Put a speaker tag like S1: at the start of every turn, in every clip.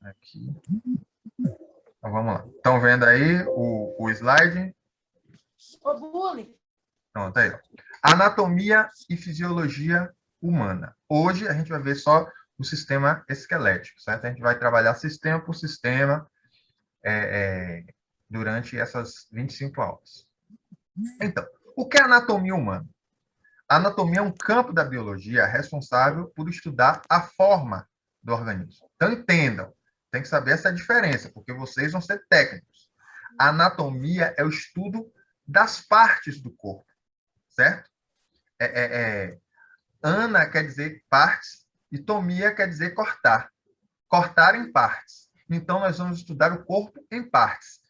S1: Aqui. Então, vamos lá. Estão vendo aí o slide?
S2: Ô, Bully.
S1: Pronto, aí. Ó. Anatomia e fisiologia humana. Hoje a gente vai ver só o sistema esquelético, certo? A gente vai trabalhar sistema por sistema durante essas 25 aulas. Então, o que é anatomia humana? A anatomia é um campo da biologia responsável por estudar a forma do organismo. Então, entendam, tem que saber essa diferença, porque vocês vão ser técnicos. A anatomia é o estudo das partes do corpo, certo? Ana quer dizer partes e tomia quer dizer cortar. Cortar em partes. Então, nós vamos estudar o corpo em partes,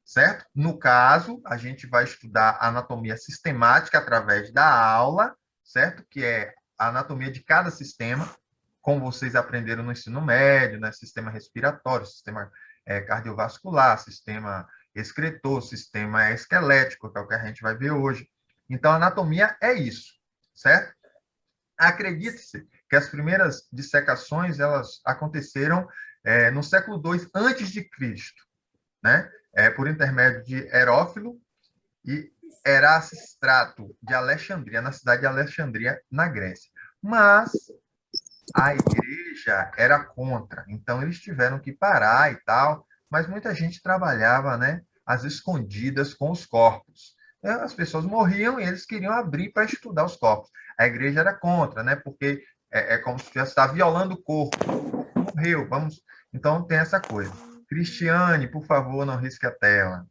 S1: certo? No caso, a gente vai estudar a anatomia sistemática através da aula, certo? Que é a anatomia de cada sistema, como vocês aprenderam no ensino médio, né? Sistema respiratório, sistema cardiovascular, sistema excretor, sistema esquelético, que é o que a gente vai ver hoje. Então, a anatomia é isso, certo? Acredite-se que as primeiras dissecações elas aconteceram no século II antes de Cristo, né? Por intermédio de Herófilo e Erasistrato de Alexandria, na cidade de Alexandria, na Grécia. Mas a igreja era contra, então eles tiveram que parar e tal, mas muita gente trabalhava, né, às escondidas com os corpos. As pessoas morriam e eles queriam abrir para estudar os corpos. A igreja era contra, né, porque é como se estivesse violando o corpo. Morreu, vamos. Então tem essa coisa. Cristiane, por favor, não risque a tela.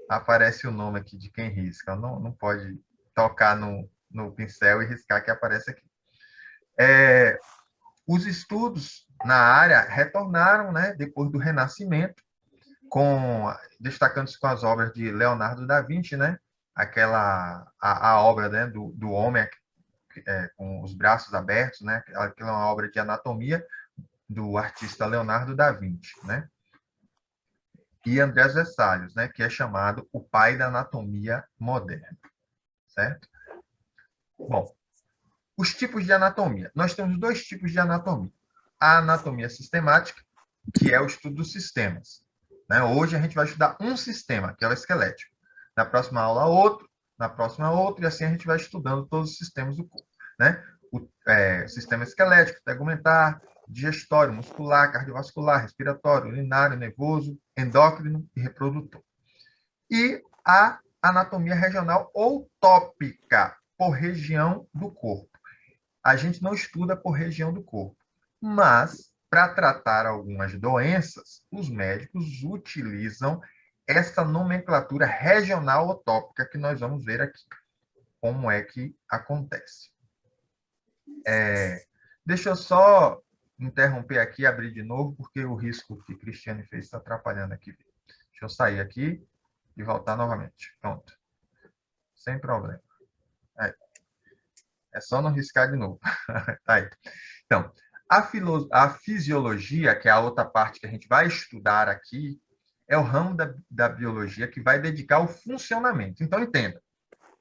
S1: Aparece o nome aqui de quem risca. Não pode tocar no pincel e riscar que aparece aqui. Os estudos na área retornaram, né, depois do Renascimento, destacando-se com as obras de Leonardo da Vinci, né, a obra, né, do homem com os braços abertos, né, aquela é uma obra de anatomia do artista Leonardo da Vinci, né, e Andrés Vesalius, né, que é chamado o pai da anatomia moderna, certo? Bom, os tipos de anatomia. Nós temos dois tipos de anatomia. A anatomia sistemática, que é o estudo dos sistemas. Né? Hoje a gente vai estudar um sistema, que é o esquelético. Na próxima aula, outro. Na próxima, outro. E assim a gente vai estudando todos os sistemas do corpo. Né? O sistema esquelético, tegumentar, digestório, muscular, cardiovascular, respiratório, urinário, nervoso, endócrino e reprodutor. E a anatomia regional ou tópica, por região do corpo. A gente não estuda por região do corpo, mas para tratar algumas doenças, os médicos utilizam essa nomenclatura regional ou tópica que nós vamos ver aqui. Como é que acontece? Deixa eu só interromper aqui, abrir de novo, porque o risco que Cristiane fez está atrapalhando aqui. Deixa eu sair aqui e voltar novamente. Pronto. Sem problema. É só não riscar de novo. Tá aí. Então, a fisiologia, que é a outra parte que a gente vai estudar aqui, é o ramo da biologia que vai dedicar ao funcionamento. Então, entenda,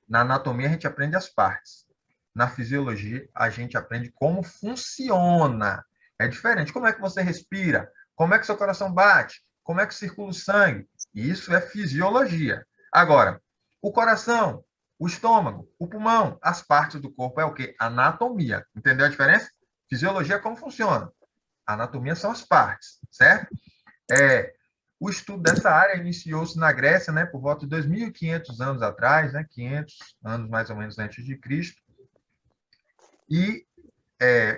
S1: na anatomia a gente aprende as partes. Na fisiologia, a gente aprende como funciona. É diferente. Como é que você respira? Como é que seu coração bate? Como é que circula o sangue? Isso é fisiologia. Agora, o coração, o estômago, o pulmão, as partes do corpo é o quê? Anatomia. Entendeu a diferença? Fisiologia é como funciona. Anatomia são as partes, certo? O estudo dessa área iniciou-se na Grécia, né, por volta de 2.500 anos atrás, né, 500 anos mais ou menos antes de Cristo. E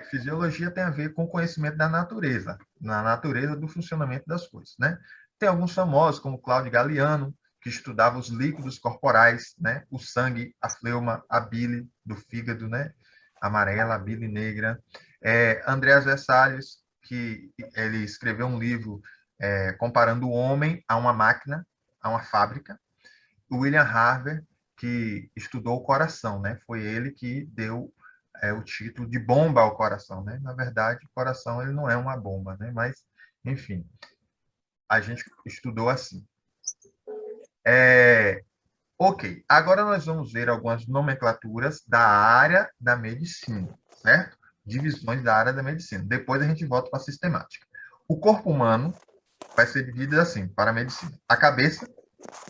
S1: fisiologia tem a ver com o conhecimento da natureza, na natureza do funcionamento das coisas, né? Tem alguns famosos, como Cláudio Galiano, que estudava os líquidos corporais, né? O sangue, a fleuma, a bile do fígado, né? Amarela, a bile negra. Andreas Vesalius, que ele escreveu um livro comparando o homem a uma máquina, a uma fábrica. O William Harvey, que estudou o coração, né? Foi ele que deu o título de bomba ao coração, né? Na verdade, o coração ele não é uma bomba, né? Mas, enfim, a gente estudou assim. Ok, agora nós vamos ver algumas nomenclaturas da área da medicina, certo? Divisões da área da medicina. Depois a gente volta para a sistemática. O corpo humano vai ser dividido assim, para a medicina. A cabeça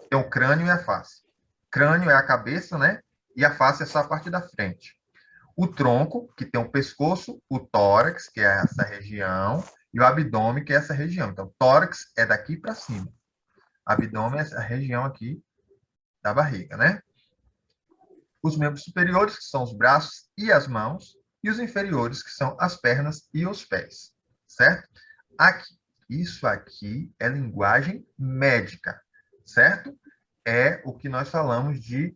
S1: tem o crânio e a face. Crânio é a cabeça, né? E a face é só a parte da frente. O tronco, que tem o pescoço, o tórax, que é essa região, e o abdômen, que é essa região. Então, tórax é daqui para cima. Abdômen é essa região aqui da barriga, né? Os membros superiores, que são os braços e as mãos, e os inferiores, que são as pernas e os pés, certo? Aqui, isso aqui é linguagem médica, certo? É o que nós falamos de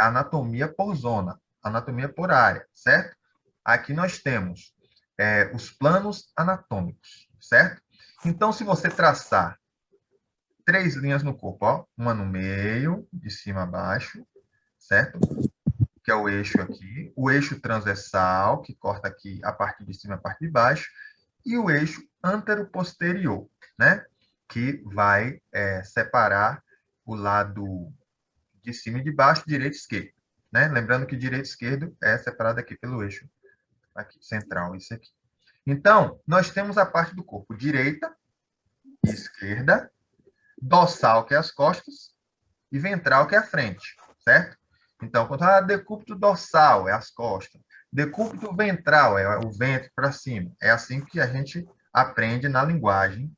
S1: anatomia por zona, anatomia por área, certo? Aqui nós temos os planos anatômicos, certo? Então, se você traçar 3 linhas no corpo, ó, uma no meio, de cima a baixo, certo? Que é o eixo aqui, o eixo transversal, que corta aqui a parte de cima e a parte de baixo, e o eixo antero-posterior, né? Que vai separar o lado de cima e de baixo, direito e esquerdo, né? Lembrando que direito e esquerdo é separado aqui pelo eixo aqui, central, isso aqui. Então, nós temos a parte do corpo direita e esquerda, dorsal, que é as costas, e ventral, que é a frente, certo? Então, quando fala decúbito dorsal, é as costas. Decúbito ventral, é o ventre para cima. É assim que a gente aprende na linguagem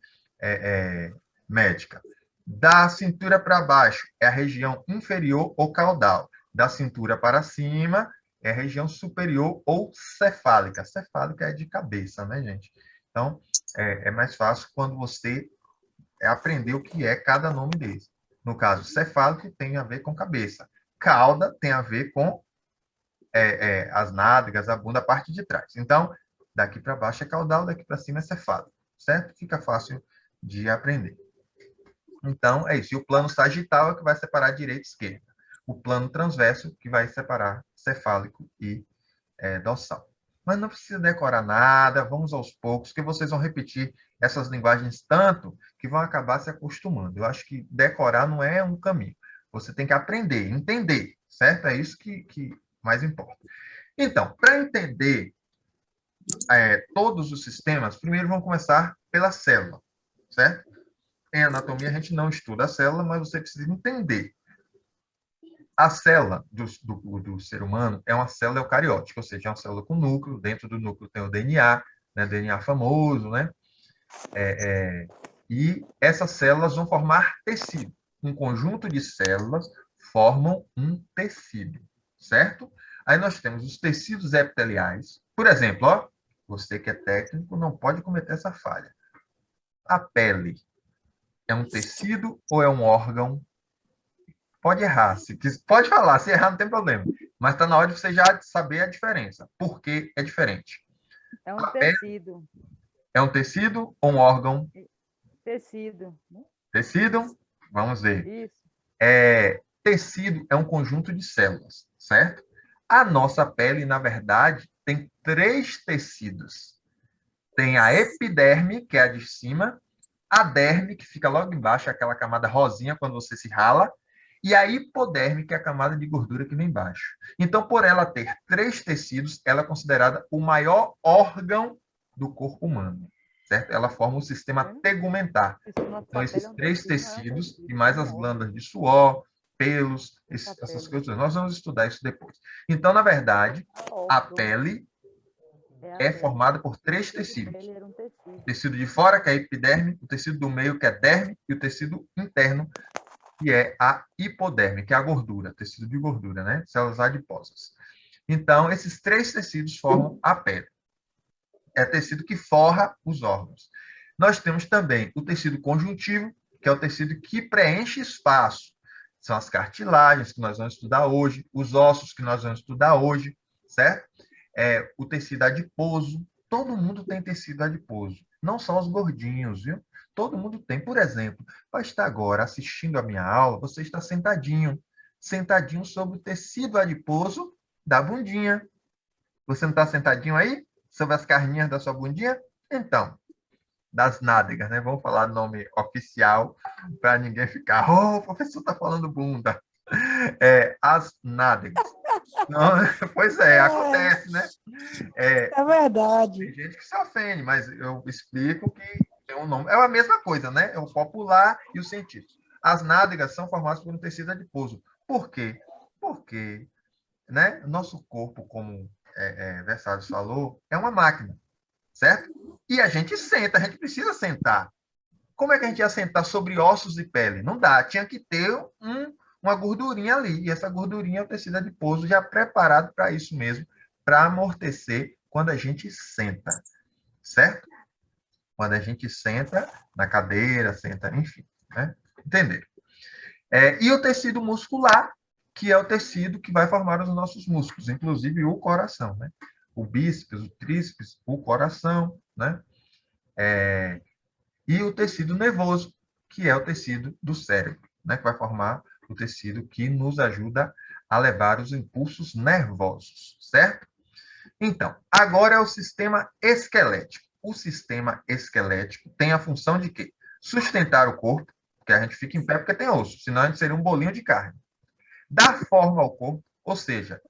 S1: médica. Da cintura para baixo, é a região inferior ou caudal. Da cintura para cima, é a região superior ou cefálica. Cefálica é de cabeça, né, gente? Então, é mais fácil quando você aprender o que é cada nome desse. No caso, cefálico tem a ver com cabeça. Cauda tem a ver com as nádegas, a bunda, a parte de trás. Então, daqui para baixo é caudal, daqui para cima é cefálico, certo? Fica fácil de aprender. Então, é isso. E o plano sagital é que vai separar direita e esquerda. O plano transverso que vai separar cefálico e dorsal. Mas não precisa decorar nada, vamos aos poucos, que vocês vão repetir essas linguagens tanto que vão acabar se acostumando. Eu acho que decorar não é um caminho. Você tem que aprender, entender, certo? É isso que mais importa. Então, para entender todos os sistemas, primeiro vamos começar pela célula, certo? Em anatomia, a gente não estuda a célula, mas você precisa entender. A célula do ser humano é uma célula eucariótica, ou seja, é uma célula com núcleo. Dentro do núcleo tem o DNA, né, DNA famoso, né? E essas células vão formar tecido. Um conjunto de células formam um tecido, certo? Aí nós temos os tecidos epiteliais. Por exemplo, ó, você que é técnico não pode cometer essa falha. A pele é um tecido ou é um órgão? Pode errar, pode falar, se errar não tem problema. Mas está na hora de você já saber a diferença. Por que é diferente?
S2: É um tecido.
S1: É um tecido ou um órgão?
S2: Tecido.
S1: Tecido? Vamos ver.
S2: Isso.
S1: Tecido é um conjunto de células, certo? A nossa pele, na verdade, tem 3 tecidos. Tem a epiderme, que é a de cima, a derme, que fica logo embaixo, aquela camada rosinha quando você se rala, e a hipoderme, que é a camada de gordura que vem embaixo. Então, por ela ter 3 tecidos, ela é considerada o maior órgão do corpo humano, certo? Ela forma um sistema tegumentar. Então, esses 3 tecidos, e mais as glândulas de suor, pelos, essas coisas, nós vamos estudar isso depois. Então, na verdade, a pele é formada por 3 tecidos. O tecido de fora, que é a epiderme, o tecido do meio, que é a derme, e o tecido interno, que é a hipoderme, que é a gordura, tecido de gordura, né? Células adiposas. Então, esses 3 tecidos formam a pele. É tecido que forra os órgãos. Nós temos também o tecido conjuntivo, que é o tecido que preenche espaço. São as cartilagens que nós vamos estudar hoje, os ossos que nós vamos estudar hoje, certo? O tecido adiposo. Todo mundo tem tecido adiposo. Não só os gordinhos, viu? Todo mundo tem. Por exemplo, vai estar agora assistindo a minha aula, você está sentadinho, sentadinho sobre o tecido adiposo da bundinha. Você não está sentadinho aí? Sobre as carninhas da sua bundinha? Então, das nádegas, né? Vamos falar nome oficial para ninguém ficar, oh, o professor está falando bunda. As nádegas. Não, pois é, acontece, né?
S3: É verdade.
S1: Tem gente que se ofende, mas eu explico que tem um nome. É a mesma coisa, né? É o popular e o científico. As nádegas são formadas por um tecido adiposo. Por quê? Porque, né, nosso corpo, como Versalhes falou, é uma máquina, certo? E a gente senta, a gente precisa sentar. Como é que a gente ia sentar sobre ossos e pele? Não dá, tinha que ter uma gordurinha ali. E essa gordurinha é o tecido adiposo já preparado para isso mesmo, para amortecer quando a gente senta, certo? Quando a gente senta na cadeira, senta, enfim, né? Entenderam? E o tecido muscular, que é o tecido que vai formar os nossos músculos, inclusive o coração, né? O bíceps, o tríceps, o coração, né? E o tecido nervoso, que é o tecido do cérebro, né? Que vai formar o tecido que nos ajuda a levar os impulsos nervosos, certo? Então, agora é o sistema esquelético. O sistema esquelético tem a função de quê? Sustentar o corpo, porque a gente fica em pé porque tem osso, senão a gente seria um bolinho de carne. Dar forma ao corpo, ou seja,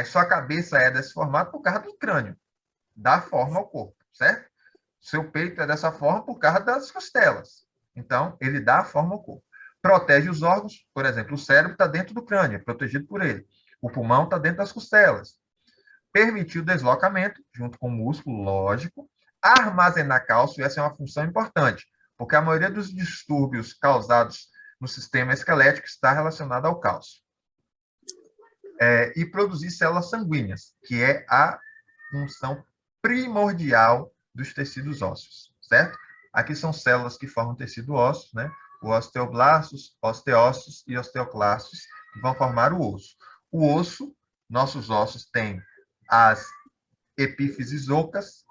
S1: sua cabeça é desse formato por causa do crânio. Dá forma ao corpo, certo? Seu peito é dessa forma por causa das costelas. Então, ele dá forma ao corpo. Protege os órgãos, por exemplo, o cérebro está dentro do crânio, é protegido por ele. O pulmão está dentro das costelas. Permitir o deslocamento, junto com o músculo, lógico. Armazenar cálcio, essa é uma função importante, porque a maioria dos distúrbios causados no sistema esquelético está relacionada ao cálcio. E produzir células sanguíneas, que é a função primordial dos tecidos ósseos, certo? Aqui são células que formam tecido ósseo, né? O osteoblastos, osteócitos e osteoclastos, que vão formar o osso. O osso, nossos ossos têm as epífises ocas,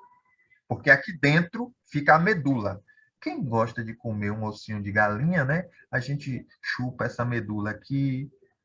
S1: porque aqui dentro fica a medula. Quem gosta de comer um ossinho de galinha, né? A gente chupa essa medula aqui,